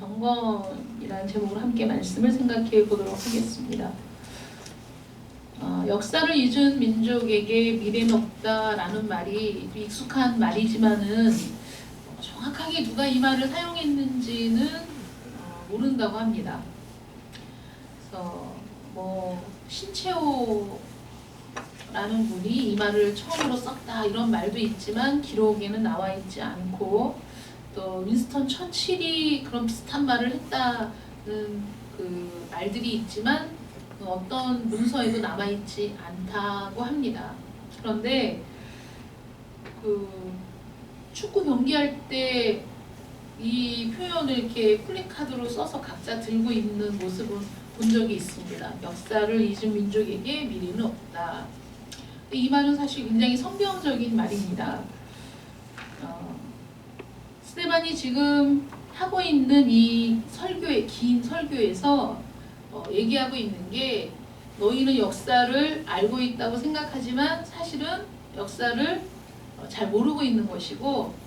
경건이라는 제목으로 함께 말씀을 생각해 보도록 하겠습니다. 역사를 잊은 민족에게 미래는 없다라는 말이 익숙한 말이지만은 정확하게 누가 이 말을 사용했는지는 모른다고 합니다. 그래서 신채호라는 분이 이 말을 처음으로 썼다 이런 말도 있지만 기록에는 나와 있지 않고, 또 윈스턴 처칠이 그런 비슷한 말을 했다는 그 말들이 있지만 어떤 문서에도 남아있지 않다고 합니다. 그런데 그 축구 경기할 때 이 표현을 이렇게 플래카드로 써서 각자 들고 있는 모습은 본 적이 있습니다. 역사를 잊은 민족에게 미래는 없다. 이 말은 사실 굉장히 성경적인 말입니다. 스테반이 지금 하고 있는 이 긴 설교에서 얘기하고 있는 게, 너희는 역사를 알고 있다고 생각하지만 사실은 역사를 잘 모르고 있는 것이고,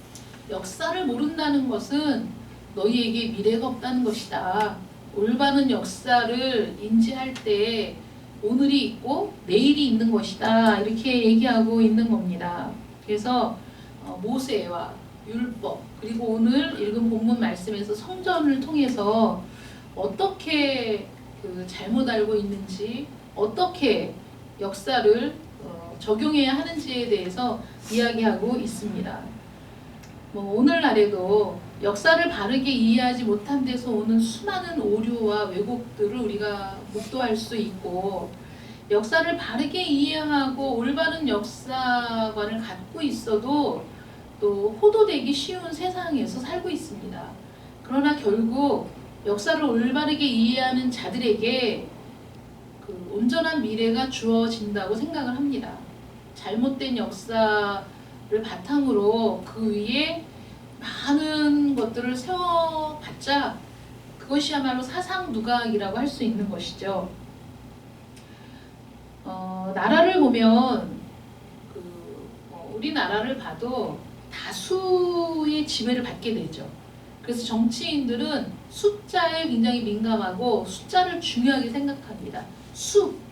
역사를 모른다는 것은 너희에게 미래가 없다는 것이다. 올바른 역사를 인지할 때 오늘이 있고 내일이 있는 것이다. 이렇게 얘기하고 있는 겁니다. 그래서 모세와 율법, 그리고 오늘 읽은 본문 말씀에서 성전을 통해서 어떻게 잘못 알고 있는지, 어떻게 역사를 적용해야 하는지에 대해서 이야기하고 있습니다. 오늘날에도 역사를 바르게 이해하지 못한 데서 오는 수많은 오류와 왜곡들을 우리가 목도할 수 있고, 역사를 바르게 이해하고 올바른 역사관을 갖고 있어도 또 호도되기 쉬운 세상에서 살고 있습니다. 그러나 결국 역사를 올바르게 이해하는 자들에게 그 온전한 미래가 주어진다고 생각을 합니다. 잘못된 역사를 바탕으로 그 위에 많은 것들을 세워봤자 그것이야말로 사상누각이라고 할 수 있는 것이죠. 나라를 보면 우리나라를 봐도 다수의 지배를 받게 되죠. 그래서 정치인들은 숫자에 굉장히 민감하고 숫자를 중요하게 생각합니다.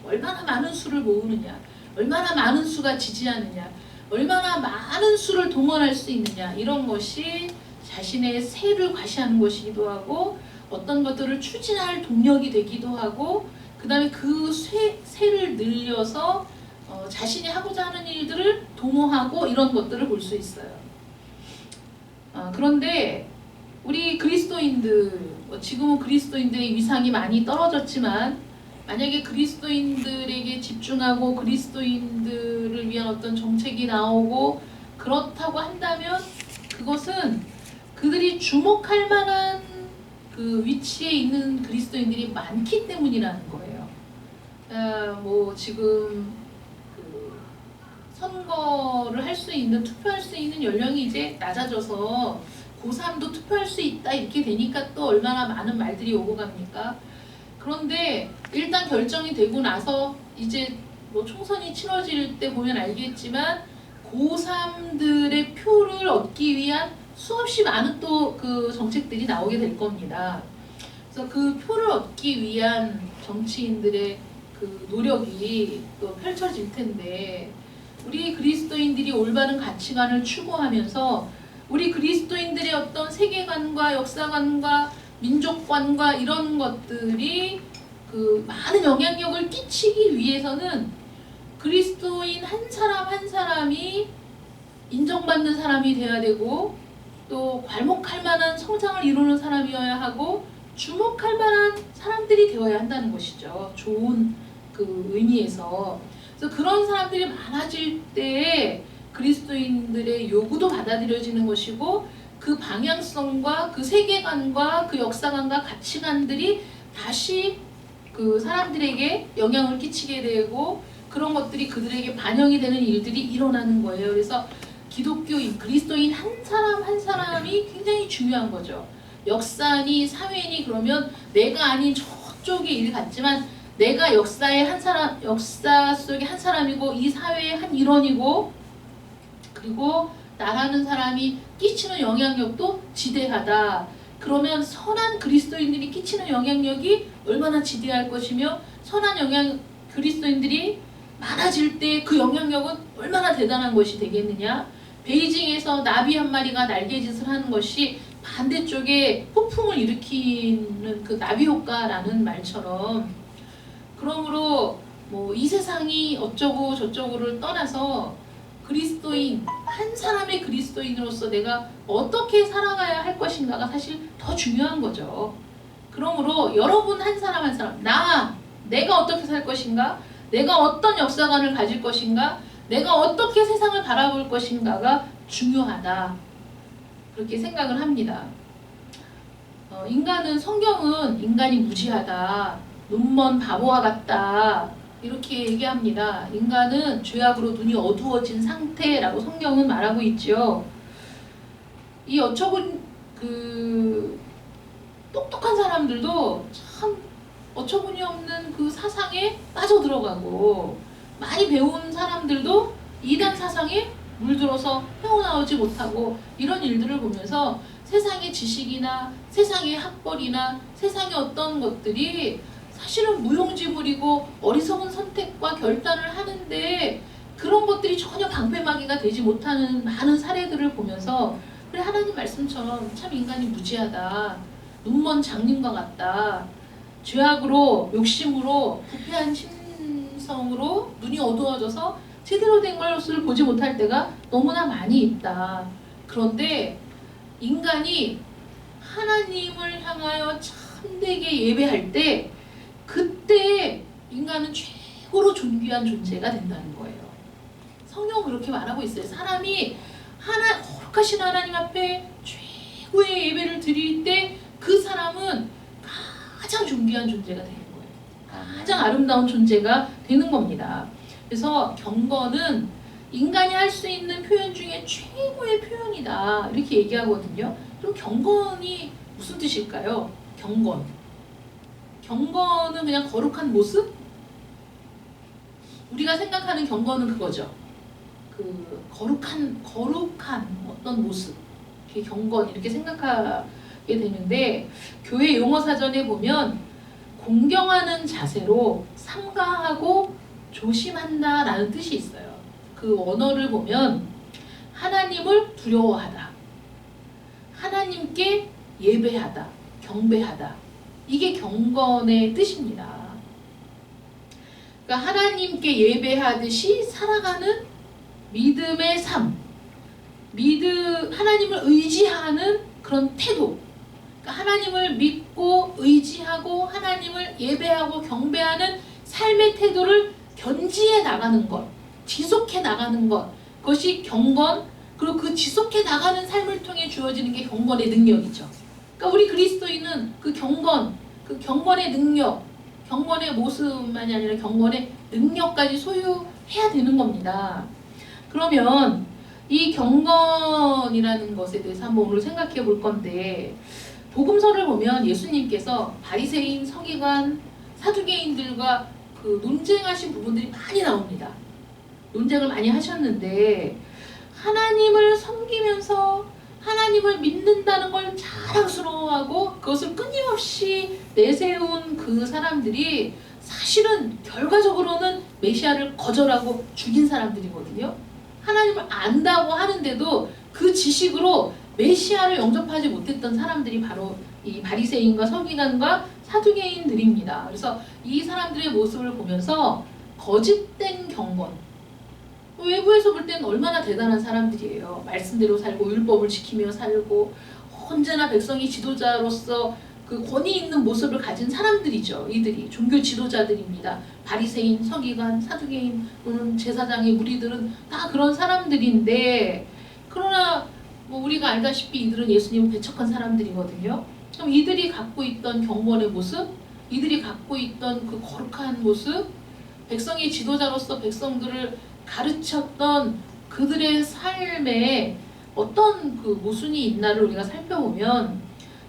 얼마나 많은 수를 모으느냐, 얼마나 많은 수가 지지하느냐, 얼마나 많은 수를 동원할 수 있느냐, 이런 것이 자신의 세를 과시하는 것이기도 하고 어떤 것들을 추진할 동력이 되기도 하고, 그 다음에 그 세를 늘려서 자신이 하고자 하는 일들을 도모하고 이런 것들을 볼 수 있어요. 그런데 우리 그리스도인들, 지금은 그리스도인들의 위상이 많이 떨어졌지만 만약에 그리스도인들에게 집중하고 그리스도인들을 위한 어떤 정책이 나오고 그렇다고 한다면 그것은 그들이 주목할 만한 그 위치에 있는 그리스도인들이 많기 때문이라는 거예요. 지금 선거를 할 수 있는, 투표할 수 있는 연령이 이제 낮아져서 고3도 투표할 수 있다 이렇게 되니까 또 얼마나 많은 말들이 오고 갑니까? 그런데 일단 결정이 되고 나서 이제 총선이 치러질 때 보면 알겠지만 고3들의 표를 얻기 위한 수없이 많은 또 그 정책들이 나오게 될 겁니다. 그래서 그 표를 얻기 위한 정치인들의 그 노력이 또 펼쳐질 텐데, 우리 그리스도인들이 올바른 가치관을 추구하면서 우리 그리스도인들의 어떤 세계관과 역사관과 민족관과 이런 것들이 그 많은 영향력을 끼치기 위해서는 그리스도인 한 사람 한 사람이 인정받는 사람이 되어야 되고, 또 괄목할 만한 성장을 이루는 사람이어야 하고, 주목할 만한 사람들이 되어야 한다는 것이죠. 좋은 그 의미에서. 그래서 그런 사람들이 많아질 때에 그리스도인들의 요구도 받아들여지는 것이고, 그 방향성과 그 세계관과 그 역사관과 가치관들이 다시 그 사람들에게 영향을 끼치게 되고, 그런 것들이 그들에게 반영이 되는 일들이 일어나는 거예요. 그래서 기독교인, 그리스도인 한 사람 한 사람이 굉장히 중요한 거죠. 역사니 사회니 그러면 내가 아닌 저쪽의 일 같지만 내가 역사의 한 사람, 역사 속의 한 사람이고 이 사회의 한 일원이고, 그리고 나라는 사람이 끼치는 영향력도 지대하다. 그러면 선한 그리스도인들이 끼치는 영향력이 얼마나 지대할 것이며 그리스도인들이 많아질 때 그 영향력은 얼마나 대단한 것이 되겠느냐. 베이징에서 나비 한 마리가 날개짓을 하는 것이 반대쪽에 폭풍을 일으키는 그 나비 효과라는 말처럼, 그러므로 뭐 이 세상이 어쩌고 저쩌고를 떠나서 그리스도인, 한 사람의 그리스도인으로서 내가 어떻게 살아가야 할 것인가가 사실 더 중요한 거죠. 그러므로 여러분 한 사람 한 사람, 내가 어떻게 살 것인가, 내가 어떤 역사관을 가질 것인가, 내가 어떻게 세상을 바라볼 것인가가 중요하다, 그렇게 생각을 합니다. 성경은 인간이 무지하다, 눈먼 바보와 같다, 이렇게 얘기합니다. 인간은 죄악으로 눈이 어두워진 상태라고 성경은 말하고 있죠. 이 어처구니 똑똑한 사람들도 참 어처구니 없는 그 사상에 빠져들어가고, 많이 배운 사람들도 이단 사상에 물들어서 헤어나오지 못하고, 이런 일들을 보면서 세상의 지식이나 세상의 학벌이나 세상의 어떤 것들이 사실은 무용지물이고 어리석은 선택과 결단을 하는데, 그런 것들이 전혀 방패막이가 되지 못하는 많은 사례들을 보면서, 그래, 하나님 말씀처럼 참 인간이 무지하다, 눈먼 장님과 같다, 죄악으로 욕심으로 부패한 심성으로 눈이 어두워져서 제대로 된 것을 보지 못할 때가 너무나 많이 있다. 그런데 인간이 하나님을 향하여 참되게 예배할 때, 그때 인간은 최고로 존귀한 존재가 된다는 거예요. 성경은 그렇게 말하고 있어요. 사람이 거룩하신 하나님 앞에 최고의 예배를 드릴 때 그 사람은 가장 존귀한 존재가 되는 거예요. 가장 아름다운 존재가 되는 겁니다. 그래서 경건은 인간이 할 수 있는 표현 중에 최고의 표현이다, 이렇게 얘기하거든요. 그럼 경건이 무슨 뜻일까요? 경건은 그냥 거룩한 모습? 우리가 생각하는 경건은 그거죠. 그 거룩한 어떤 모습, 경건, 이렇게 생각하게 되는데, 교회 용어 사전에 보면 공경하는 자세로 삼가하고 조심한다라는 뜻이 있어요. 그 원어를 보면 하나님을 두려워하다, 하나님께 예배하다, 경배하다, 이게 경건의 뜻입니다. 그러니까 하나님께 예배하듯이 살아가는 믿음의 삶, 하나님을 의지하는 그런 태도, 그러니까 하나님을 믿고 의지하고 하나님을 예배하고 경배하는 삶의 태도를 견지해 나가는 것, 지속해 나가는 것, 그것이 경건, 그리고 그 지속해 나가는 삶을 통해 주어지는 게 경건의 능력이죠. 그러니까 우리 그리스도인은 그 경건의 능력, 경건의 모습만이 아니라 경건의 능력까지 소유해야 되는 겁니다. 그러면 이 경건이라는 것에 대해서 한번 오늘 생각해 볼 건데, 복음서를 보면 예수님께서 바리새인, 서기관, 사두개인들과 그 논쟁하신 부분들이 많이 나옵니다. 논쟁을 많이 하셨는데, 하나님을 섬기면서 하나님을 믿는다는 걸 자랑스러워하고 그것을 끊임없이 내세운 그 사람들이 사실은 결과적으로는 메시아를 거절하고 죽인 사람들이거든요. 하나님을 안다고 하는데도 그 지식으로 메시아를 영접하지 못했던 사람들이 바로 이 바리새인과 서기관과 사두개인들입니다. 그래서 이 사람들의 모습을 보면서 거짓된 경건, 외부에서 볼 때는 얼마나 대단한 사람들이에요. 말씀대로 살고 율법을 지키며 살고 언제나 백성의 지도자로서 그 권위 있는 모습을 가진 사람들이죠. 이들이 종교 지도자들입니다. 바리새인, 서기관, 사두개인 또는 제사장의 무리들은 다 그런 사람들인데, 그러나 뭐 우리가 알다시피 이들은 예수님을 배척한 사람들이거든요. 그럼 이들이 갖고 있던 경건의 모습, 이들이 갖고 있던 그 거룩한 모습, 백성의 지도자로서 백성들을 가르쳤던 그들의 삶에 어떤 그 모순이 있나를 우리가 살펴보면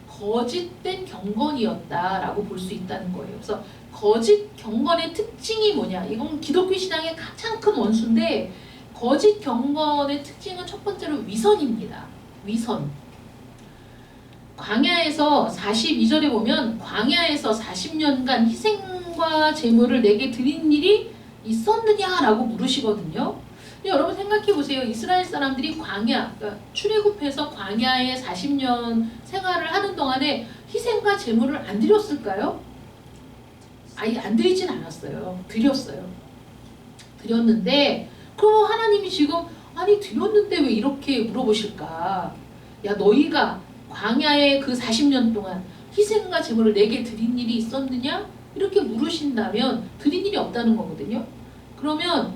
거짓된 경건이었다라고 볼 수 있다는 거예요. 그래서 거짓 경건의 특징이 뭐냐? 이건 기독교 신앙의 가장 큰 원수인데, 거짓 경건의 특징은 첫 번째로 위선입니다. 위선. 광야에서 42절에 보면 광야에서 40년간 희생과 제물을 내게 드린 일이 있었느냐라고 물으시거든요. 여러분 생각해 보세요. 이스라엘 사람들이 광야, 그러니까 출애굽해서 광야에 40년 생활을 하는 동안에 희생과 제물을 안 드렸을까요? 아예 안 드리진 않았어요. 드렸어요. 드렸는데 그럼 하나님이 지금 아니 드렸는데 왜 이렇게 물어보실까? 야 너희가 광야에 그 40년 동안 희생과 제물을 내게 드린 일이 있었느냐? 이렇게 물으신다면 드린 일이 없다는 거거든요. 그러면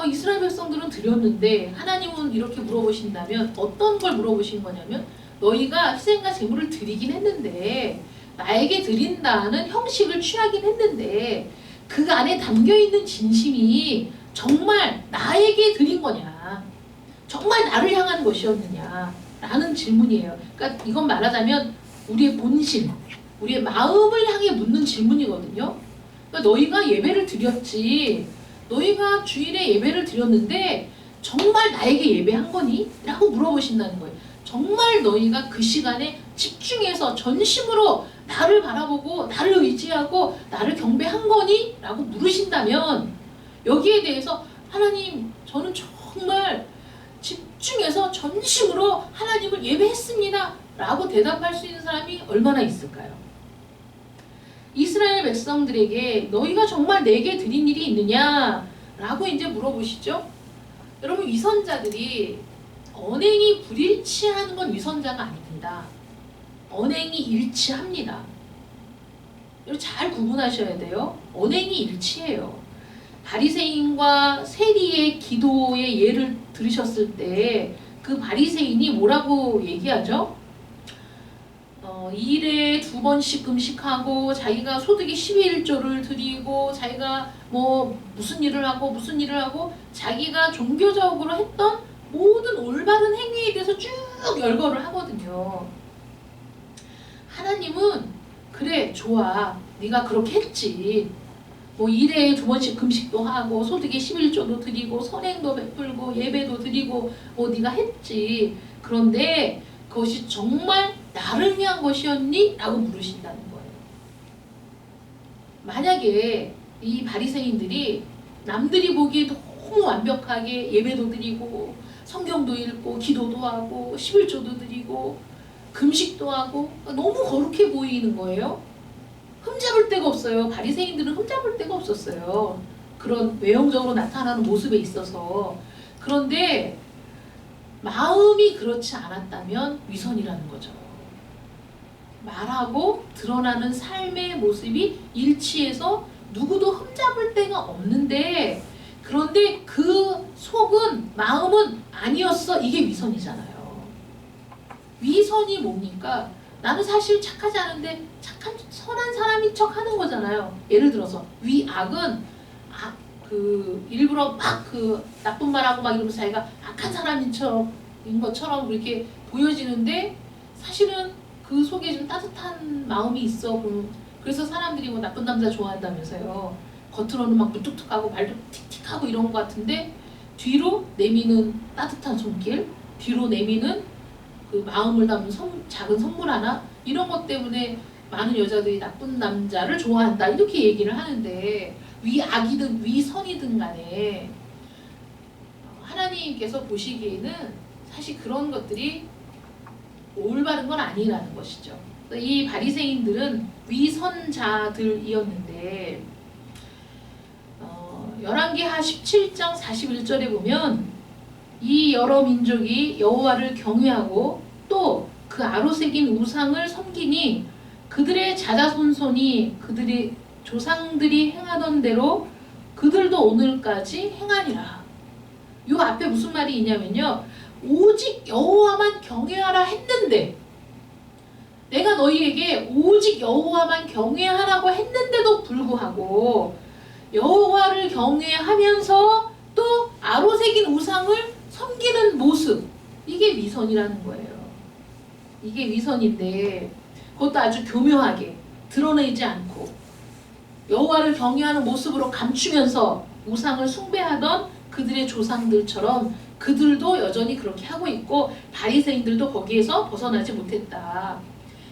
이스라엘 백성들은 드렸는데 하나님은 이렇게 물어보신다면 어떤 걸 물어보신 거냐면 너희가 희생과 제물을 드리긴 했는데 나에게 드린다는 형식을 취하긴 했는데 그 안에 담겨있는 진심이 정말 나에게 드린 거냐, 정말 나를 향한 것이었느냐 라는 질문이에요. 그러니까 이건 말하자면 우리의 본심, 우리의 마음을 향해 묻는 질문이거든요. 그러니까 너희가 예배를 드렸지, 너희가 주일에 예배를 드렸는데 정말 나에게 예배한 거니? 라고 물어보신다는 거예요. 정말 너희가 그 시간에 집중해서 전심으로 나를 바라보고 나를 의지하고 나를 경배한 거니? 라고 물으신다면 여기에 대해서 하나님 저는 정말 집중해서 전심으로 하나님을 예배했습니다 라고 대답할 수 있는 사람이 얼마나 있을까요? 이스라엘 백성들에게 너희가 정말 내게 드린 일이 있느냐 라고 이제 물어보시죠. 여러분 위선자들이 언행이 불일치하는 건 위선자가 아닙니다. 언행이 일치합니다. 여러분 잘 구분하셔야 돼요. 언행이 일치해요. 바리새인과 세리의 기도의 예를 들으셨을 때 그 바리새인이 뭐라고 얘기하죠? 1에 2번씩 금식하고 자기가 소득의 11조를 드리고 자기가 뭐 무슨 일을 하고 자기가 종교적으로 했던 모든 올바른 행위에 대해서 쭉 열거를 하거든요. 하나님은 그래 좋아 네가 그렇게 했지, 뭐 1에 2번씩 금식도 하고 소득의 11조도 드리고 선행도 베풀고 예배도 드리고 뭐 네가 했지, 그런데 그것이 정말 나를 위한 것이었니? 라고 물으신다는 거예요. 만약에 이 바리새인들이 남들이 보기에 너무 완벽하게 예배도 드리고 성경도 읽고 기도도 하고 11조도 드리고 금식도 하고 너무 거룩해 보이는 거예요. 흠잡을 데가 없어요. 바리새인들은 흠잡을 데가 없었어요. 그런 외형적으로 나타나는 모습에 있어서. 그런데 마음이 그렇지 않았다면 위선이라는 거죠. 말하고 드러나는 삶의 모습이 일치해서 누구도 흠잡을 데가 없는데 그런데 그 속은 마음은 아니었어. 이게 위선이잖아요. 위선이 뭡니까? 나는 사실 착하지 않은데 착한 선한 사람인 척 하는 거잖아요. 예를 들어서 위악은 일부러 막 나쁜 말하고 막 이러면서 자기가 악한 사람인 것처럼 그렇게 보여지는데 사실은 그 속에 좀 따뜻한 마음이 있어. 그래서 사람들이 뭐 나쁜 남자 좋아한다면서요. 겉으로는 막 무뚝뚝하고 말도 틱틱하고 이런 것 같은데 뒤로 내미는 따뜻한 손길, 뒤로 내미는 그 마음을 담은 작은 선물 하나, 이런 것 때문에 많은 여자들이 나쁜 남자를 좋아한다 이렇게 얘기를 하는데 위악이든 위선이든 간에 하나님께서 보시기에는 사실 그런 것들이 올바른 건 아니라는 것이죠. 이 바리새인들은 위선자들이었는데 열왕기하 17장 41절에 보면 이 여러 민족이 여호와를 경외하고 또 그 아로새긴 우상을 섬기니 그들의 자자손손이 그들의 조상들이 행하던 대로 그들도 오늘까지 행하니라. 요 앞에 무슨 말이 있냐면요. 오직 여호와만 경외하라 했는데, 내가 너희에게 오직 여호와만 경외하라고 했는데도 불구하고 여호와를 경외하면서 또 아로새긴 우상을 섬기는 모습, 이게 위선이라는 거예요. 이게 위선인데 그것도 아주 교묘하게 드러내지 않고 여호와를 경외하는 모습으로 감추면서 우상을 숭배하던 그들의 조상들처럼 그들도 여전히 그렇게 하고 있고 바리새인들도 거기에서 벗어나지 못했다.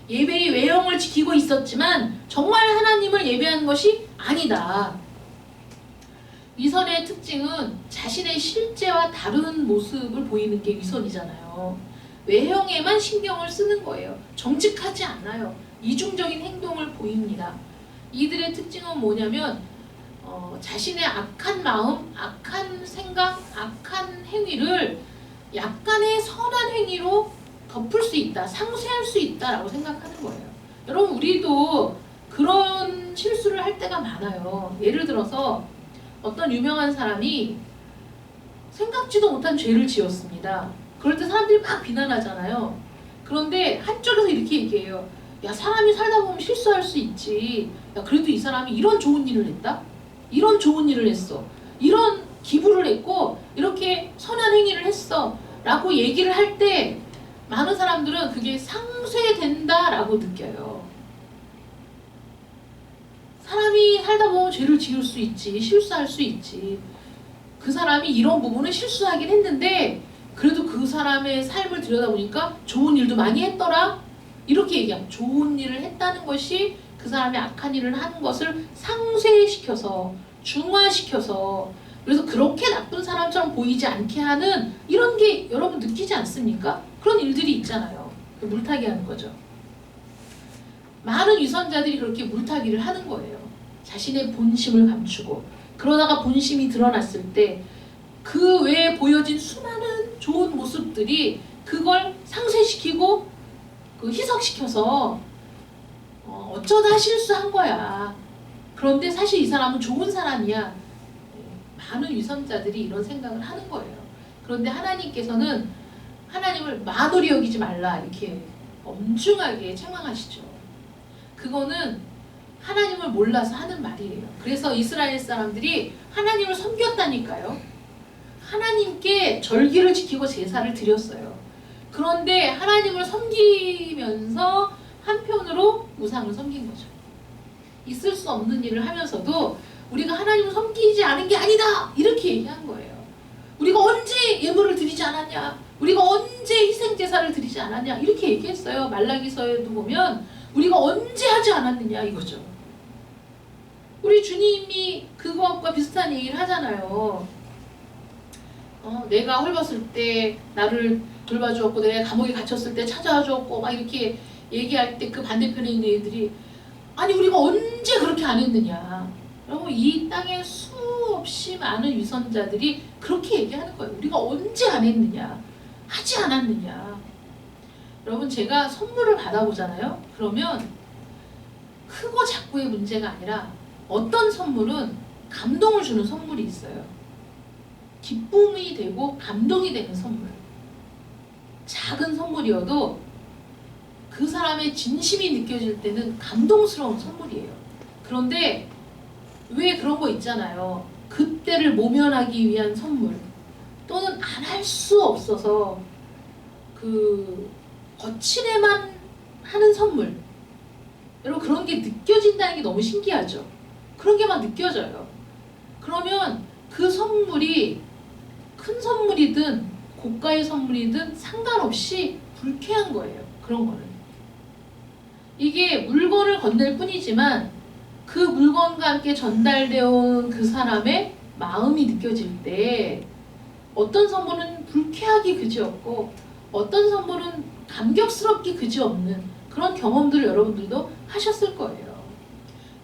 예배의 외형을 지키고 있었지만 정말 하나님을 예배하는 것이 아니다. 위선의 특징은 자신의 실제와 다른 모습을 보이는 게 위선이잖아요. 외형에만 신경을 쓰는 거예요. 정직하지 않아요. 이중적인 행동을 보입니다. 이들의 특징은 뭐냐면 자신의 악한 마음, 악한 생각, 악한 행위를 약간의 선한 행위로 덮을 수 있다, 상쇄할 수 있다라고 생각하는 거예요. 여러분, 우리도 그런 실수를 할 때가 많아요. 예를 들어서 어떤 유명한 사람이 생각지도 못한 죄를 지었습니다. 그럴 때 사람들이 막 비난하잖아요. 그런데 한쪽에서 이렇게 얘기해요. 야, 사람이 살다 보면 실수할 수 있지. 야, 그래도 이 사람이 이런 좋은 일을 했다? 이런 좋은 일을 했어. 이런 기부를 했고 이렇게 선한 행위를 했어. 라고 얘기를 할 때 많은 사람들은 그게 상쇄된다라고 느껴요. 사람이 살다 보면 죄를 지을 수 있지. 실수할 수 있지. 그 사람이 이런 부분은 실수하긴 했는데 그래도 그 사람의 삶을 들여다보니까 좋은 일도 많이 했더라. 이렇게 얘기하면 좋은 일을 했다는 것이 그 사람이 악한 일을 하는 것을 상쇄시켜서 중화시켜서 그래서 그렇게 나쁜 사람처럼 보이지 않게 하는 이런 게 여러분 느끼지 않습니까? 그런 일들이 있잖아요. 물타기 하는 거죠. 많은 위선자들이 그렇게 물타기를 하는 거예요. 자신의 본심을 감추고 그러다가 본심이 드러났을 때 그 외에 보여진 수많은 좋은 모습들이 그걸 상쇄시키고 희석시켜서 어쩌다 실수한 거야. 그런데 사실 이 사람은 좋은 사람이야. 많은 위선자들이 이런 생각을 하는 거예요. 그런데 하나님께서는 하나님을 만홀히 여기지 말라 이렇게 엄중하게 책망하시죠. 그거는 하나님을 몰라서 하는 말이에요. 그래서 이스라엘 사람들이 하나님을 섬겼다니까요. 하나님께 절기를 지키고 제사를 드렸어요. 그런데 하나님을 섬기면서 한편으로 우상을 섬긴 거죠. 있을 수 없는 일을 하면서도 우리가 하나님을 섬기지 않은 게 아니다 이렇게 얘기한 거예요. 우리가 언제 예물을 드리지 않았냐, 우리가 언제 희생제사를 드리지 않았냐 이렇게 얘기했어요. 말라기서에도 보면 우리가 언제 하지 않았느냐 이거죠. 우리 주님이 그것과 비슷한 얘기를 하잖아요. 내가 헐벗을 때 나를 돌봐주었고 내가 감옥에 갇혔을 때 찾아와 주었고 막 이렇게 얘기할 때 그 반대편에 있는 애들이 아니 우리가 언제 그렇게 안 했느냐. 여러분, 이 땅에 수없이 많은 위선자들이 그렇게 얘기하는 거예요. 우리가 언제 안 했느냐, 하지 않았느냐. 여러분, 제가 선물을 받아보잖아요. 그러면 크고 작고의 문제가 아니라 어떤 선물은 감동을 주는 선물이 있어요. 기쁨이 되고 감동이 되는 선물. 작은 선물이어도 그 사람의 진심이 느껴질 때는 감동스러운 선물이에요. 그런데 왜 그런 거 있잖아요. 그때를 모면하기 위한 선물 또는 안 할 수 없어서 거칠에만 하는 선물. 여러분, 그런 게 느껴진다는 게 너무 신기하죠. 그런 게 막 느껴져요. 그러면 그 선물이 큰 선물이든 고가의 선물이든 상관없이 불쾌한 거예요. 그런 거는. 이게 물건을 건넬 뿐이지만 그 물건과 함께 전달되어 온 그 사람의 마음이 느껴질 때 어떤 선물은 불쾌하기 그지없고 어떤 선물은 감격스럽기 그지없는 그런 경험들을 여러분들도 하셨을 거예요.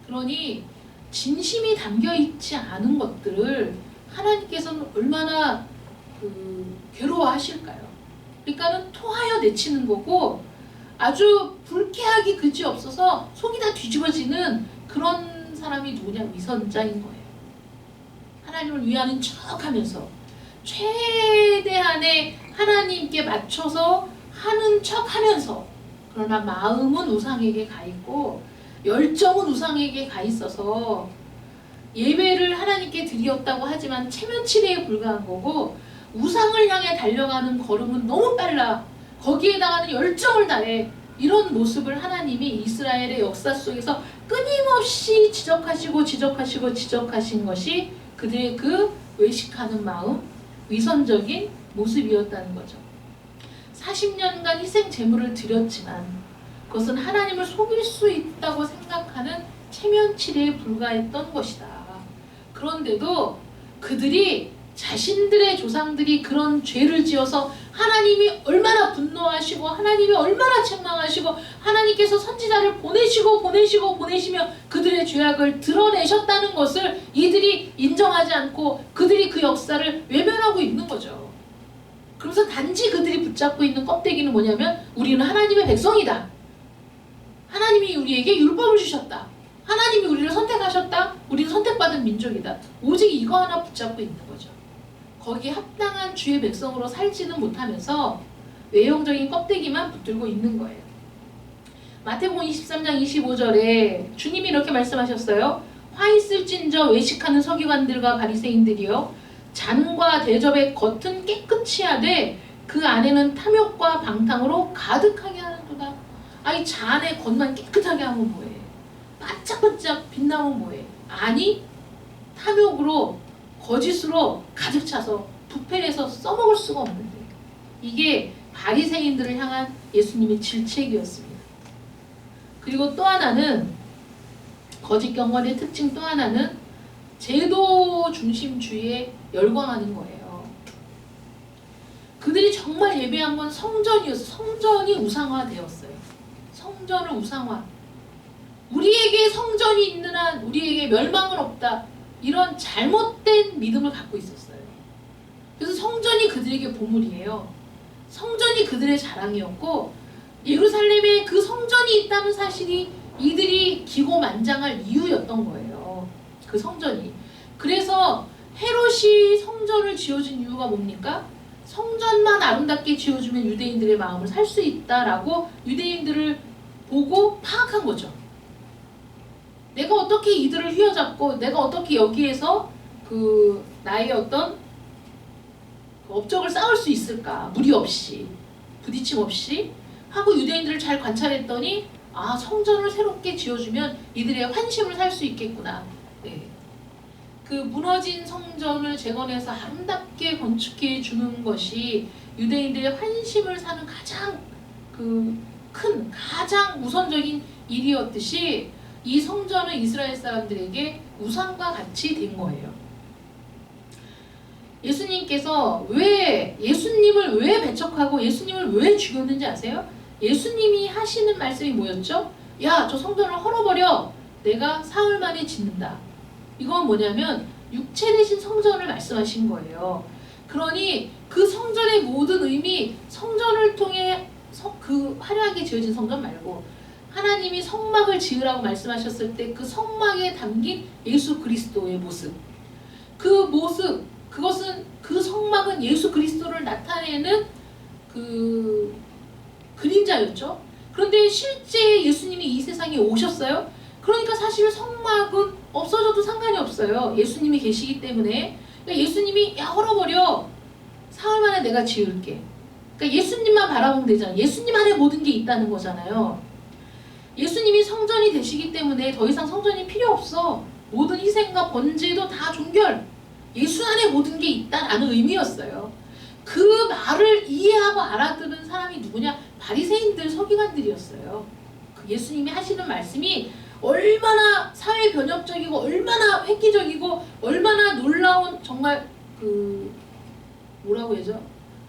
그러니 진심이 담겨있지 않은 것들을 하나님께서는 얼마나 괴로워하실까요? 그러니까는 토하여 내치는 거고 아주 불쾌하기 그지없어서 속이 다 뒤집어지는 그런 사람이 누구냐? 위선자인 거예요. 하나님을 위하는 척하면서 최대한의 하나님께 맞춰서 하는 척하면서 그러나 마음은 우상에게 가 있고 열정은 우상에게 가 있어서 예배를 하나님께 드렸다고 하지만 체면치레에 불과한 거고 우상을 향해 달려가는 걸음은 너무 빨라. 거기에다가는 열정을 다해. 이런 모습을 하나님이 이스라엘의 역사 속에서 끊임없이 지적하신 것이 그들의 그 외식하는 마음, 위선적인 모습이었다는 거죠. 40년간 희생 제물을 드렸지만 그것은 하나님을 속일 수 있다고 생각하는 체면치레에 불과했던 것이다. 그런데도 그들이 자신들의 조상들이 그런 죄를 지어서 하나님이 얼마나 분노하시고 하나님이 얼마나 책망하시고 하나님께서 선지자를 보내시며 그들의 죄악을 드러내셨다는 것을 이들이 인정하지 않고 그들이 그 역사를 외면하고 있는 거죠. 그래서 단지 그들이 붙잡고 있는 껍데기는 뭐냐면 우리는 하나님의 백성이다. 하나님이 우리에게 율법을 주셨다. 하나님이 우리를 선택하셨다. 우리는 선택받은 민족이다. 오직 이거 하나 붙잡고 있는 거죠. 거기에 합당한 주의 백성으로 살지는 못하면서 외형적인 껍데기만 붙들고 있는 거예요. 마태복음 23장 25절에 주님이 이렇게 말씀하셨어요. 화 있을진저 외식하는 서기관들과 바리새인들이여 잔과 대접의 겉은 깨끗이 하되 그 안에는 탐욕과 방탕으로 가득하게 하는도다. 아이 잔의 겉만 깨끗하게 하면 뭐해? 반짝반짝 빛나면 뭐해? 아니 탐욕으로 거짓으로 가득 차서 부패해서 써먹을 수가 없는데 이게 바리새인들을 향한 예수님의 질책이었습니다. 그리고 또 하나는 거짓 경건의 특징 또 하나는 제도 중심주의에 열광하는 거예요. 그들이 정말 예배한 건 성전이었어요. 성전이 우상화되었어요. 성전을 우상화. 우리에게 성전이 있는 한 우리에게 멸망은 없다. 이런 잘못된 믿음을 갖고 있었어요. 그래서 성전이 그들에게 보물이에요. 성전이 그들의 자랑이었고 예루살렘에 그 성전이 있다는 사실이 이들이 기고만장할 이유였던 거예요. 그 성전이. 그래서 헤롯이 성전을 지어준 이유가 뭡니까? 성전만 아름답게 지어주면 유대인들의 마음을 살 수 있다라고 유대인들을 보고 파악한 거죠. 내가 어떻게 이들을 휘어잡고 내가 어떻게 여기에서 그 나의 어떤 업적을 쌓을 수 있을까? 무리 없이 부딪힘 없이 하고 유대인들을 잘 관찰했더니 아 성전을 새롭게 지어주면 이들의 환심을 살 수 있겠구나. 네. 그 무너진 성전을 재건해서 아름답게 건축해 주는 것이 유대인들의 환심을 사는 가장 큰 가장 우선적인 일이었듯이 이 성전은 이스라엘 사람들에게 우상과 같이 된 거예요. 예수님께서 예수님을 왜 배척하고 예수님을 왜 죽였는지 아세요? 예수님이 하시는 말씀이 뭐였죠? 야, 저 성전을 헐어버려. 내가 사흘 만에 짓는다. 이건 뭐냐면 육체 대신 성전을 말씀하신 거예요. 그러니 그 성전의 모든 의미, 성전을 통해 그 화려하게 지어진 성전 말고 하나님이 성막을 지으라고 말씀하셨을 때 그 성막에 담긴 예수 그리스도의 모습, 그것은 그 성막은 예수 그리스도를 나타내는 그 그림자였죠. 그런데 실제 예수님이 이 세상에 오셨어요. 그러니까 사실 성막은 없어져도 상관이 없어요. 예수님이 계시기 때문에. 그러니까 예수님이 야 헐어버려. 사흘 만에 내가 지을게. 그러니까 예수님만 바라보면 되잖아요. 예수님 안에 모든 게 있다는 거잖아요. 예수님이 성전이 되시기 때문에 더 이상 성전이 필요 없어. 모든 희생과 번제도 다 종결. 예수 안에 모든 게 있다라는 의미였어요. 그 말을 이해하고 알아들은 사람이 누구냐? 바리새인들, 서기관들이었어요. 그 예수님이 하시는 말씀이 얼마나 사회 변혁적이고 얼마나 획기적이고 얼마나 놀라운 정말 뭐라고 해야죠?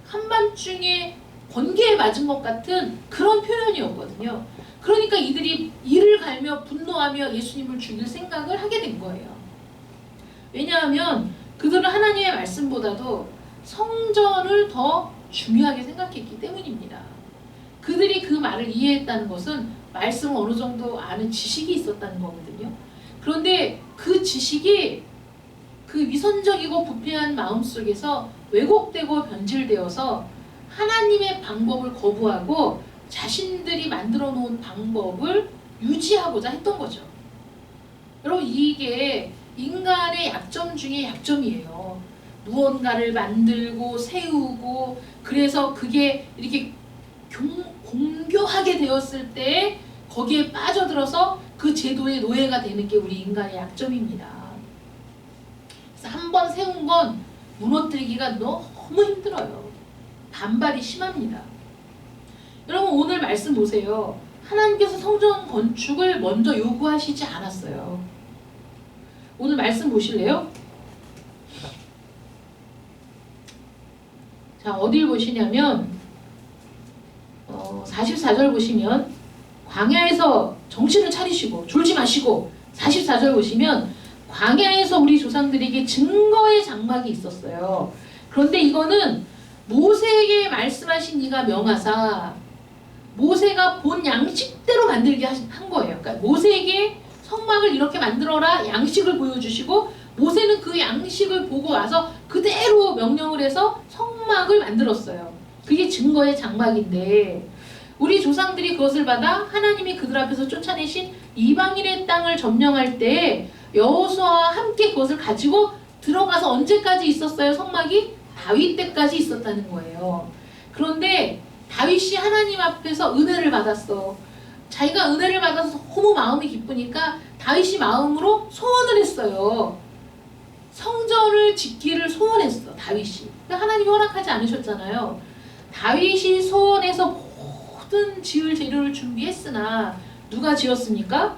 한밤중에 번개에 맞은 것 같은 그런 표현이었거든요. 그러니까 이들이 이를 갈며 분노하며 예수님을 죽일 생각을 하게 된 거예요. 왜냐하면 그들은 하나님의 말씀보다도 성전을 더 중요하게 생각했기 때문입니다. 그들이 그 말을 이해했다는 것은 말씀을 어느 정도 아는 지식이 있었다는 거거든요. 그런데 그 지식이 그 위선적이고 부패한 마음속에서 왜곡되고 변질되어서 하나님의 방법을 거부하고 자신들이 만들어 놓은 방법을 유지하고자 했던 거죠. 여러분 이게 인간의 약점 중에 약점이에요. 무언가를 만들고 세우고 그래서 그게 이렇게 공교하게 되었을 때 거기에 빠져들어서 그 제도의 노예가 되는 게 우리 인간의 약점입니다. 그래서 한번 세운 건 무너뜨리기가 너무 힘들어요. 반발이 심합니다. 여러분 오늘 말씀 보세요. 하나님께서 성전 건축을 먼저 요구하시지 않았어요. 오늘 말씀 보실래요? 자, 어딜 보시냐면 44절 보시면 광야에서 정신을 차리시고 졸지 마시고 44절 보시면 광야에서 우리 조상들에게 증거의 장막이 있었어요. 그런데 이거는 모세에게 말씀하신 이가 명하사 모세가 본 양식대로 만들게 한 거예요. 그러니까 모세에게 성막을 이렇게 만들어라 양식을 보여주시고 모세는 그 양식을 보고 와서 그대로 명령을 해서 성막을 만들었어요. 그게 증거의 장막인데 우리 조상들이 그것을 받아 하나님이 그들 앞에서 쫓아내신 이방인의 땅을 점령할 때 여호수아와 함께 그것을 가지고 들어가서 언제까지 있었어요? 성막이 다윗 때까지 있었다는 거예요. 그런데 다윗이 하나님 앞에서 은혜를 받았어. 자기가 은혜를 받아서 너무 마음이 기쁘니까 다윗이 마음으로 소원을 했어요. 성전을 짓기를 소원했어. 다윗이. 하나님이 허락하지 않으셨잖아요. 다윗이 소원해서 모든 지을 재료를 준비했으나 누가 지었습니까?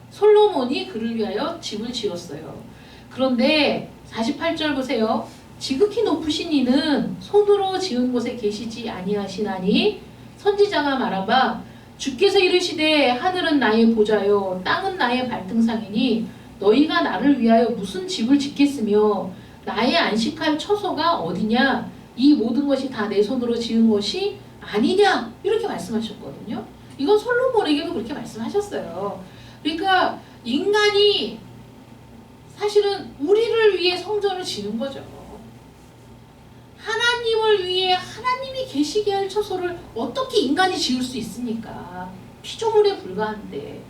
솔로몬이 그를 위하여 집을 지었어요. 그런데 48절 보세요. 지극히 높으신 이는 손으로 지은 곳에 계시지 아니하시나니 선지자가 말하바 주께서 이르시되 하늘은 나의 보좌요 땅은 나의 발등상이니 너희가 나를 위하여 무슨 집을 짓겠으며 나의 안식할 처소가 어디냐 이 모든 것이 다 내 손으로 지은 것이 아니냐 이렇게 말씀하셨거든요. 이건 솔로몬에게도 그렇게 말씀하셨어요. 그러니까 인간이 사실은 우리를 위해 성전을 지은 거죠. 하나님을 위해 하나님이 계시게 할 처소를 어떻게 인간이 지을 수 있습니까? 피조물에 불과한데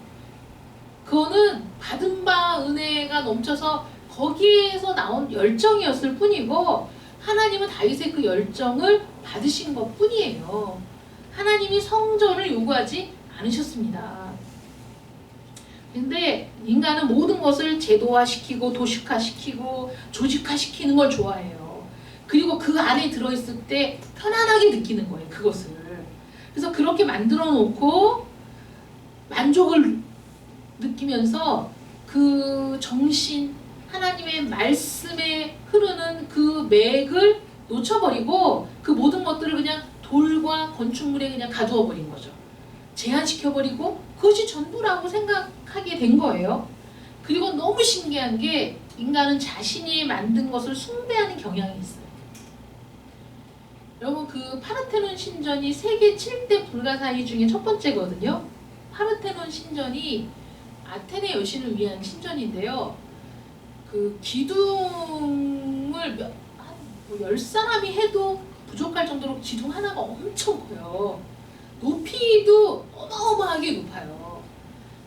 그거는 받은 바 은혜가 넘쳐서 거기에서 나온 열정이었을 뿐이고 하나님은 다윗의 그 열정을 받으신 것 뿐이에요. 하나님이 성전을 요구하지 않으셨습니다. 근데 인간은 모든 것을 제도화시키고 도식화시키고 조직화시키는 걸 좋아해요. 그리고 그 안에 들어있을 때 편안하게 느끼는 거예요. 그것을. 그래서 그렇게 만들어 놓고 만족을 느끼면서 그 정신, 하나님의 말씀에 흐르는 그 맥을 놓쳐버리고 그 모든 것들을 그냥 돌과 건축물에 그냥 가두어 버린 거죠. 제한시켜버리고 그것이 전부라고 생각하게 된 거예요. 그리고 너무 신기한 게 인간은 자신이 만든 것을 숭배하는 경향이 있어요. 여러분 그 파르테논 신전이 세계 7대 불가사의 중에 첫 번째거든요. 파르테논 신전이 아테네 여신을 위한 신전인데요. 그 기둥을 10사람이 해도 부족할 정도로 기둥 하나가 엄청 커요. 높이도 어마어마하게 높아요.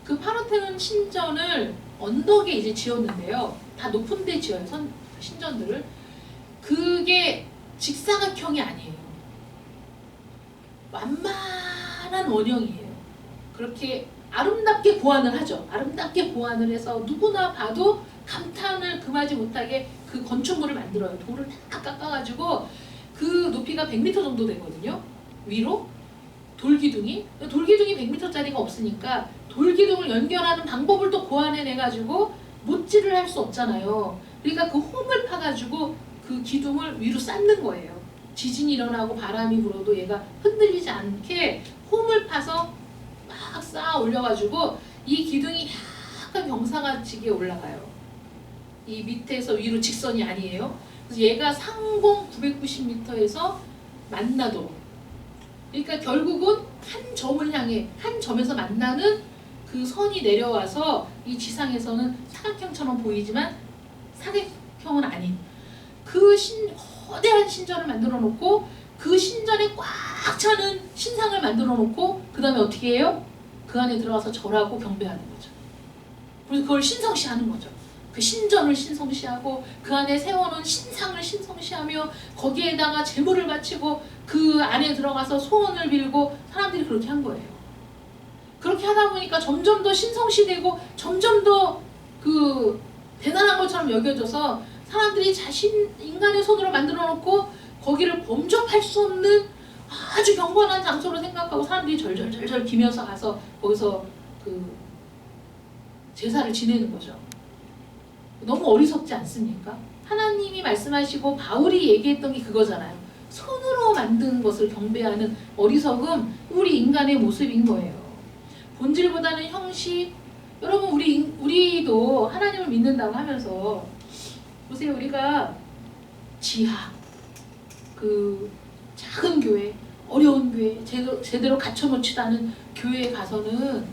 그 파르테논 신전을 언덕에 이제 지었는데요. 다 높은 데 지어요. 신전들을. 그게 직사각형이 아니에요. 완만한 원형이에요. 그렇게 아름답게 보완을 하죠. 아름답게 보완을 해서 누구나 봐도 감탄을 금하지 못하게 그 건축물을 만들어요. 돌을 다 깎아가지고 그 높이가 100m 정도 되거든요. 위로 돌기둥이 100m짜리가 없으니까 돌기둥을 연결하는 방법을 또 고안해내가지고 못질을 할 수 없잖아요. 그러니까 그 홈을 파가지고 그 기둥을 위로 쌓는 거예요. 지진이 일어나고 바람이 불어도 얘가 흔들리지 않게 홈을 파서 막 쌓아 올려가지고 이 기둥이 약간 경사가지게 올라가요. 이 밑에서 위로 직선이 아니에요. 그래서 얘가 상공 990m에서 만나도 그러니까 결국은 한 점을 향해 한 점에서 만나는 그 선이 내려와서 이 지상에서는 사각형처럼 보이지만 사각형은 아닌 그 거대한 신전을 만들어 놓고 그 신전에 꽉 차는 신상을 만들어 놓고 그 다음에 어떻게 해요? 그 안에 들어가서 절하고 경배하는 거죠. 그래서 그걸 신성시하는 거죠. 그 신전을 신성시하고 그 안에 세워놓은 신상을 신성시하며 거기에다가 제물을 바치고 그 안에 들어가서 소원을 빌고 사람들이 그렇게 한 거예요. 그렇게 하다 보니까 점점 더 신성시되고 점점 더 그 대단한 것처럼 여겨져서 사람들이 인간의 손으로 만들어 놓고 거기를 범접할 수 없는 아주 경건한 장소로 생각하고 사람들이 절절절절 기면서 가서 거기서 그 제사를 지내는 거죠. 너무 어리석지 않습니까? 하나님이 말씀하시고 바울이 얘기했던 게 그거잖아요. 손으로 만든 것을 경배하는 어리석음, 우리 인간의 모습인 거예요. 본질보다는 형식. 여러분 우리도 하나님을 믿는다고 하면서 보세요. 우리가 지하, 그 작은 교회, 어려운 교회, 제대로 갖춰놓지도 않은 교회에 가서는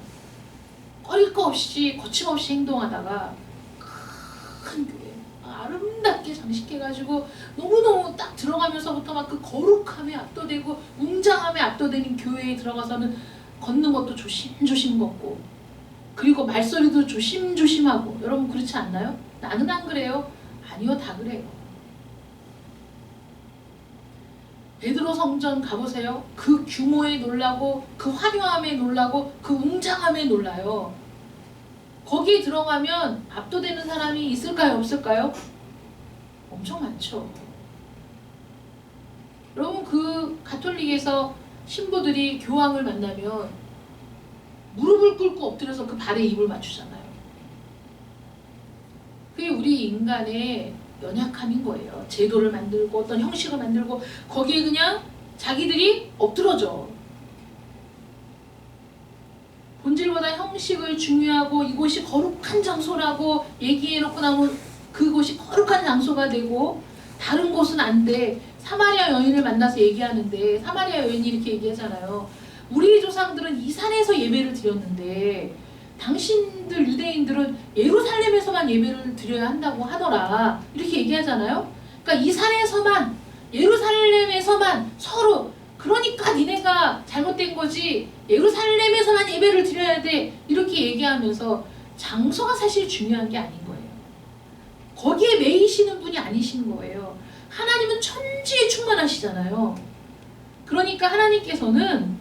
꺼릴 거 없이 거침없이 행동하다가 큰 교회 아름답게 장식해가지고 너무너무 딱 들어가면서부터 막 그 거룩함에 압도되고 웅장함에 압도되는 교회에 들어가서는 걷는 것도 조심조심 걷고, 그리고 말소리도 조심조심하고. 여러분 그렇지 않나요? 나는 안 그래요? 아니요, 다 그래요. 베드로 성전 가보세요. 그 규모에 놀라고 그 화려함에 놀라고 그 웅장함에 놀라요. 거기에 들어가면 압도되는 사람이 있을까요? 없을까요? 엄청 많죠. 여러분 그 가톨릭에서 신부들이 교황을 만나면 무릎을 꿇고 엎드려서 그 발에 입을 맞추잖아요. 그게 우리 인간의 연약함인 거예요. 제도를 만들고 어떤 형식을 만들고 거기에 그냥 자기들이 엎드러져. 본질보다 형식을 중요하고 이곳이 거룩한 장소라고 얘기해놓고 나면 그곳이 거룩한 장소가 되고 다른 곳은 안 돼. 사마리아 여인을 만나서 얘기하는데 사마리아 여인이 이렇게 얘기하잖아요. 우리 조상들은 이 산에서 예배를 드렸는데 당신들 유대인들은 예루살렘에서만 예배를 드려야 한다고 하더라. 이렇게 얘기하잖아요. 그러니까 이 산에서만, 예루살렘에서만 서로, 그러니까 니네가 잘못된 거지, 예루살렘에서만 예배를 드려야 돼, 이렇게 얘기하면서 장소가 사실 중요한 게 아닌 거예요. 거기에 매이시는 분이 아니신 거예요. 하나님은 천지에 충만하시잖아요. 그러니까 하나님께서는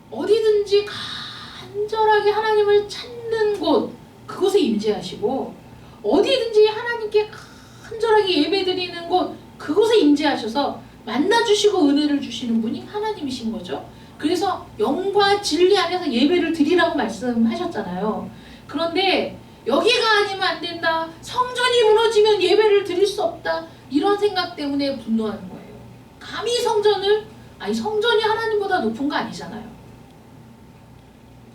어디든지 간절하게 하나님을 찾는 곳, 그곳에 임재하시고, 어디든지 하나님께 간절하게 예배드리는 곳, 그곳에 임재하셔서 만나주시고 은혜를 주시는 분이 하나님이신 거죠. 그래서 영과 진리 안에서 예배를 드리라고 말씀하셨잖아요. 그런데 여기가 아니면 안 된다, 성전이 무너지면 예배를 드릴 수 없다, 이런 생각 때문에 분노하는 거예요. 감히 성전을, 아니 성전이 하나님보다 높은 거 아니잖아요.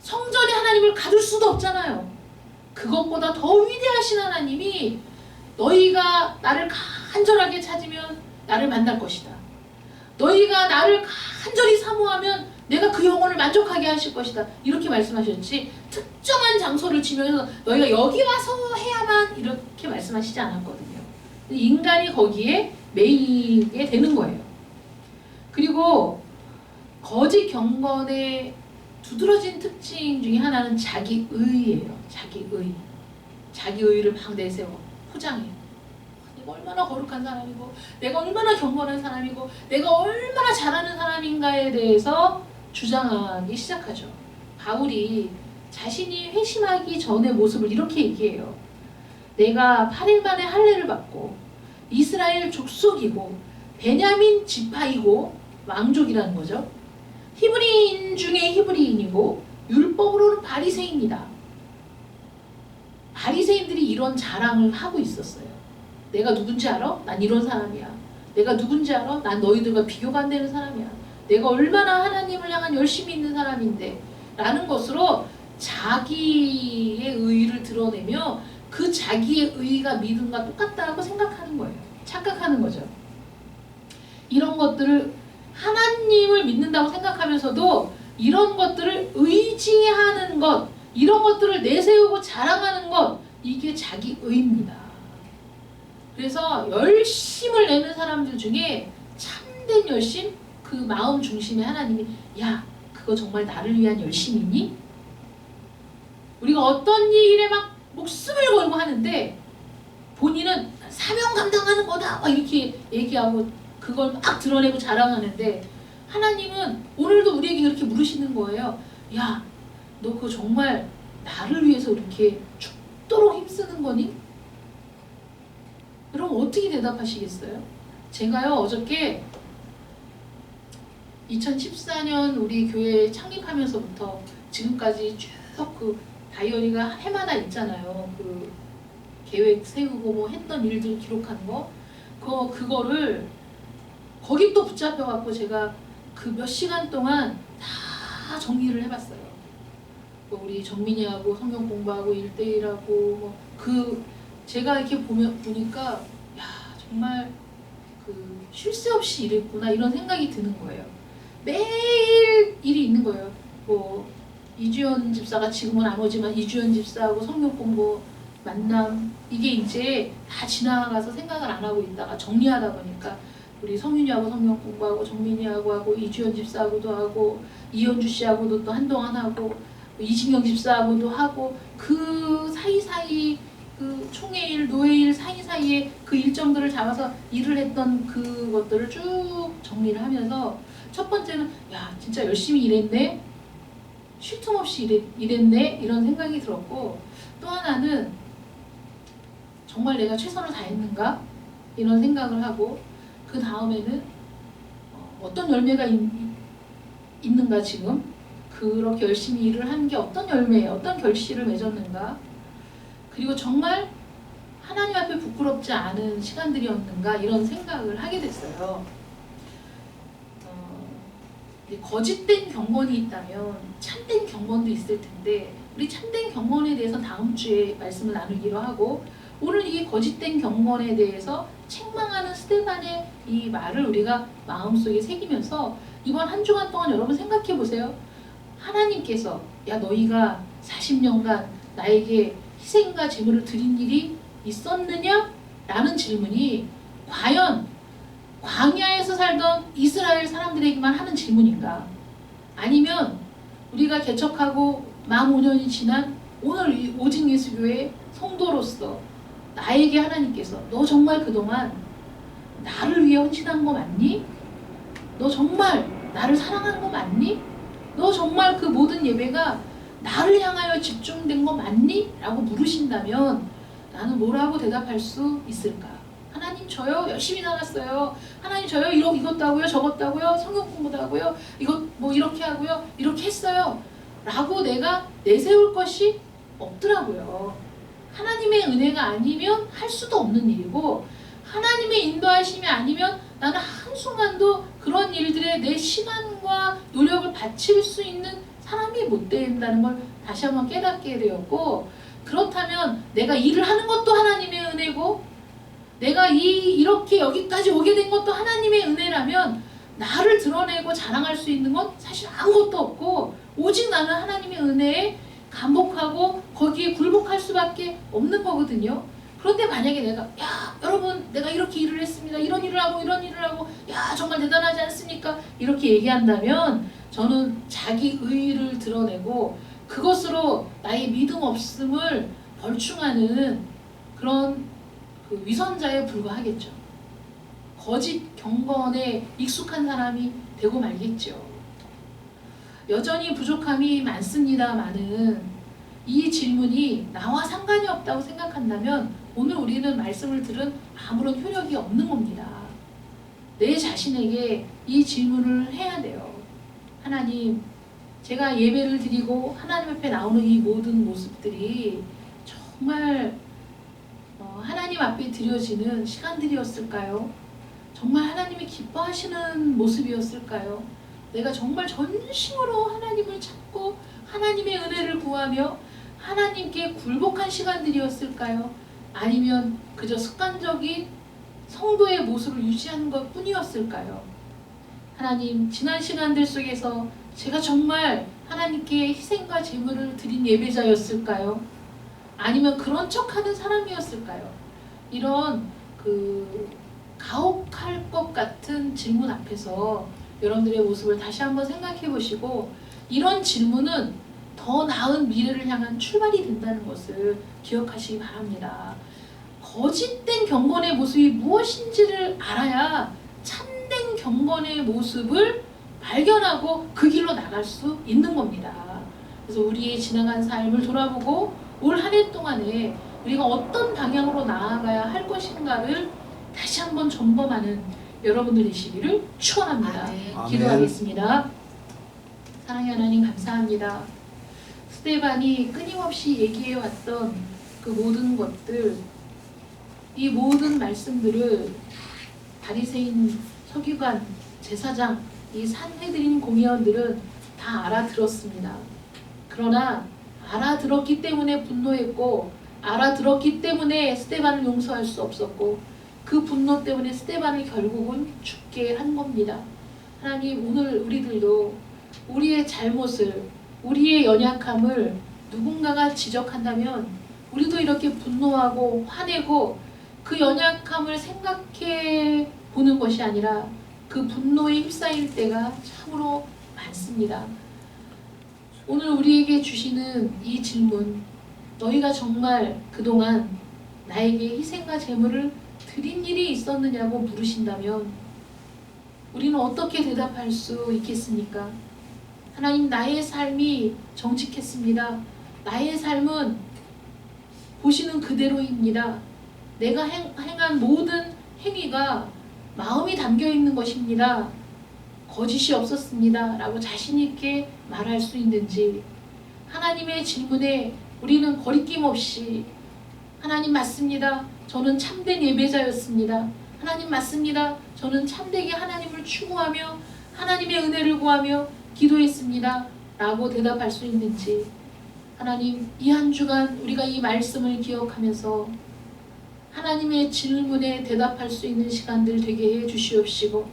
성전에 하나님을 가둘 수도 없잖아요. 그것보다 더 위대하신 하나님이 너희가 나를 간절하게 찾으면 나를 만날 것이다. 너희가 나를 간절히 사모하면 내가 그 영혼을 만족하게 하실 것이다. 이렇게 말씀하셨지, 특정한 장소를 지면서 너희가 여기 와서 해야만, 이렇게 말씀하시지 않았거든요. 인간이 거기에 매이게 되는 거예요. 그리고 거짓 경건의 두드러진 특징 중에 하나는 자기의예요. 자기의. 자기의를 막 내세워 포장해. 내가 얼마나 거룩한 사람이고, 내가 얼마나 경건한 사람이고, 내가 얼마나 잘하는 사람인가에 대해서 주장하기 시작하죠. 바울이 자신이 회심하기 전의 모습을 이렇게 얘기해요. 내가 8일 만에 할례를 받고 이스라엘 족속이고 베냐민 지파이고 왕족이라는 거죠. 히브리인 중에 히브리인이고 율법으로는 바리새인이다. 바리새인들이 이런 자랑을 하고 있었어요. 내가 누군지 알아? 난 이런 사람이야. 내가 누군지 알아? 난 너희들과 비교가 안 되는 사람이야. 내가 얼마나 하나님을 향한 열심히 있는 사람인데, 라는 것으로 자기의 의의를 드러내며 그 자기의 의의가 믿음과 똑같다고 생각하는 거예요. 착각하는 거죠. 이런 것들을 하나님을 믿는다고 생각하면서도 이런 것들을 의지하는 것, 이런 것들을 내세우고 자랑하는 것, 이게 자기의입니다. 그래서 열심을 내는 사람들 중에 참된 열심, 그 마음 중심에 하나님이, 야, 그거 정말 나를 위한 열심이니? 우리가 어떤 일에 막 목숨을 걸고 하는데 본인은 사명 감당하는 거다 막 이렇게 얘기하고 그걸 막 드러내고 자랑하는데, 하나님은 오늘도 우리에게 그렇게 물으시는 거예요. 야, 너 그거 정말 나를 위해서 이렇게 죽도록 힘쓰는 거니? 여러분 어떻게 대답하시겠어요? 제가요 어저께 2014년 우리 교회 창립하면서부터 지금까지 쭉 그 다이어리가 해마다 있잖아요. 그 계획 세우고 뭐 했던 일들 기록한 거 그거를 거기 또 붙잡혀 갖고 제가 그 몇 시간 동안 다 정리를 해봤어요. 뭐 우리 정민이하고 성경 공부하고 1대1하고 뭐 그 제가 이렇게 보니까 야 정말 그 쉴 새 없이 일했구나 이런 생각이 드는 거예요. 매일 일이 있는 거예요. 뭐 이주연 집사가 지금은 안 오지만 이주연 집사하고 성경 공부 만남 이게 이제 다 지나가서 생각을 안 하고 있다가 정리하다 보니까 우리 성윤이하고 성경 공부하고 정민이하고 하고 이주연 집사하고도 하고 이현주 씨하고도 또 한동안 하고 이진경 집사하고도 하고 그 사이사이 그 총회일 노회일 사이사이에 그 일정들을 잡아서 일을 했던 그것들을 쭉 정리를 하면서 첫 번째는 야 진짜 열심히 일했네 쉴 틈 없이 일했네 이런 생각이 들었고 또 하나는 정말 내가 최선을 다했는가 이런 생각을 하고 그 다음에는 어떤 열매가 있는가 지금 그렇게 열심히 일을 한 게 어떤 열매 어떤 결실을 맺었는가 그리고 정말 하나님 앞에 부끄럽지 않은 시간들이었는가 이런 생각을 하게 됐어요. 거짓된 경건이 있다면 참된 경건도 있을 텐데 우리 참된 경건에 대해서 다음 주에 말씀을 나누기로 하고 오늘 이 거짓된 경건에 대해서 책망하는 스데반의 이 말을 우리가 마음속에 새기면서 이번 한 주간 동안 여러분 생각해 보세요. 하나님께서 야 너희가 40년간 나에게 희생과 제물을 드린 일이 있었느냐? 라는 질문이 과연 광야에서 살던 이스라엘 사람들에게만 하는 질문인가? 아니면 우리가 개척하고 만 5년이 지난 오늘 이 오직 예수교회 성도로서 나에게 하나님께서 너 정말 그동안 나를 위해 헌신한 거 맞니? 너 정말 나를 사랑한 거 맞니? 너 정말 그 모든 예배가 나를 향하여 집중된 거 맞니? 라고 물으신다면 나는 뭐라고 대답할 수 있을까? 하나님 저요 열심히 나갔어요. 하나님 저요 이것도 하고요 저것도 하고요 성경 공부도 하고요 이것 뭐 이렇게 하고요 이렇게 했어요 라고 내가 내세울 것이 없더라고요. 하나님의 은혜가 아니면 할 수도 없는 일이고 하나님의 인도하심이 아니면 나는 한순간도 그런 일들에 내 시간과 노력을 바칠 수 있는 사람이 못 된다는 걸 다시 한번 깨닫게 되었고 그렇다면 내가 일을 하는 것도 하나님의 은혜고 내가 이렇게 여기까지 오게 된 것도 하나님의 은혜라면 나를 드러내고 자랑할 수 있는 건 사실 아무것도 없고 오직 나는 하나님의 은혜에 감복하고 거기에 굴복할 수밖에 없는 거거든요. 그런데 만약에 내가 야 여러분 내가 이렇게 일을 했습니다. 이런 일을 하고 이런 일을 하고 야 정말 대단하지 않습니까? 이렇게 얘기한다면 저는 자기 의의를 드러내고 그것으로 나의 믿음 없음을 벌충하는 그런 그 위선자에 불과하겠죠. 거짓 경건에 익숙한 사람이 되고 말겠죠. 여전히 부족함이 많습니다마는 이 질문이 나와 상관이 없다고 생각한다면 오늘 우리는 말씀을 들은 아무런 효력이 없는 겁니다. 내 자신에게 이 질문을 해야 돼요. 하나님, 제가 예배를 드리고 하나님 앞에 나오는 이 모든 모습들이 정말 하나님 앞에 드려지는 시간들이었을까요? 정말 하나님이 기뻐하시는 모습이었을까요? 내가 정말 전심으로 하나님을 찾고 하나님의 은혜를 구하며 하나님께 굴복한 시간들이었을까요? 아니면 그저 습관적인 성도의 모습을 유지하는 것 뿐이었을까요? 하나님, 지난 시간들 속에서 제가 정말 하나님께 희생과 제물을 드린 예배자였을까요? 아니면 그런 척하는 사람이었을까요? 이런 가혹할 것 같은 질문 앞에서 여러분들의 모습을 다시 한번 생각해 보시고 이런 질문은 더 나은 미래를 향한 출발이 된다는 것을 기억하시기 바랍니다. 거짓된 경건의 모습이 무엇인지를 알아야 참된 경건의 모습을 발견하고 그 길로 나갈 수 있는 겁니다. 그래서 우리의 지나간 삶을 돌아보고 올 한 해 동안에 우리가 어떤 방향으로 나아가야 할 것인가를 다시 한번 점검하는 여러분들 되시기를 축원합니다. 아멘. 기도하겠습니다. 사랑의 하나님 감사합니다. 스데반이 끊임없이 얘기해왔던 그 모든 것들, 이 모든 말씀들을 바리새인, 서기관, 제사장, 이 산헤드린 공의원들은 다 알아들었습니다. 그러나 알아들었기 때문에 분노했고, 알아들었기 때문에 스데반을 용서할 수 없었고, 그 분노 때문에 스데반을 결국은 죽게 한 겁니다. 하나님, 오늘 우리들도 우리의 잘못을, 우리의 연약함을 누군가가 지적한다면 우리도 이렇게 분노하고 화내고 그 연약함을 생각해 보는 것이 아니라 그 분노에 휩싸일 때가 참으로 많습니다. 오늘 우리에게 주시는 이 질문, 너희가 정말 그동안 나에게 희생과 제물을 드린 일이 있었느냐고 물으신다면 우리는 어떻게 대답할 수 있겠습니까? 하나님, 나의 삶이 정직했습니다. 나의 삶은 보시는 그대로입니다. 내가 행한 모든 행위가 마음이 담겨 있는 것입니다. 거짓이 없었습니다. 라고 자신 있게 말할 수 있는지, 하나님의 질문에 우리는 거리낌 없이 하나님 맞습니다. 저는 참된 예배자였습니다. 하나님 맞습니다. 저는 참되게 하나님을 추구하며 하나님의 은혜를 구하며 기도했습니다. 라고 대답할 수 있는지, 하나님, 이 한 주간 우리가 이 말씀을 기억하면서 하나님의 질문에 대답할 수 있는 시간들 되게 해 주시옵시고,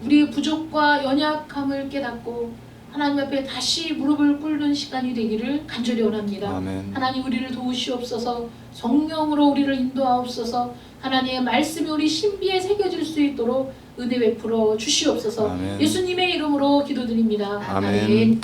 우리의 부족과 연약함을 깨닫고 하나님 앞에 다시 무릎을 꿇는 시간이 되기를 간절히 원합니다. 아멘. 하나님, 우리를 도우시옵소서. 성령으로 우리를 인도하옵소서. 하나님의 말씀이 우리 신비에 새겨질 수 있도록 은혜 베풀어 주시옵소서. 아멘. 예수님의 이름으로 기도드립니다. 아멘.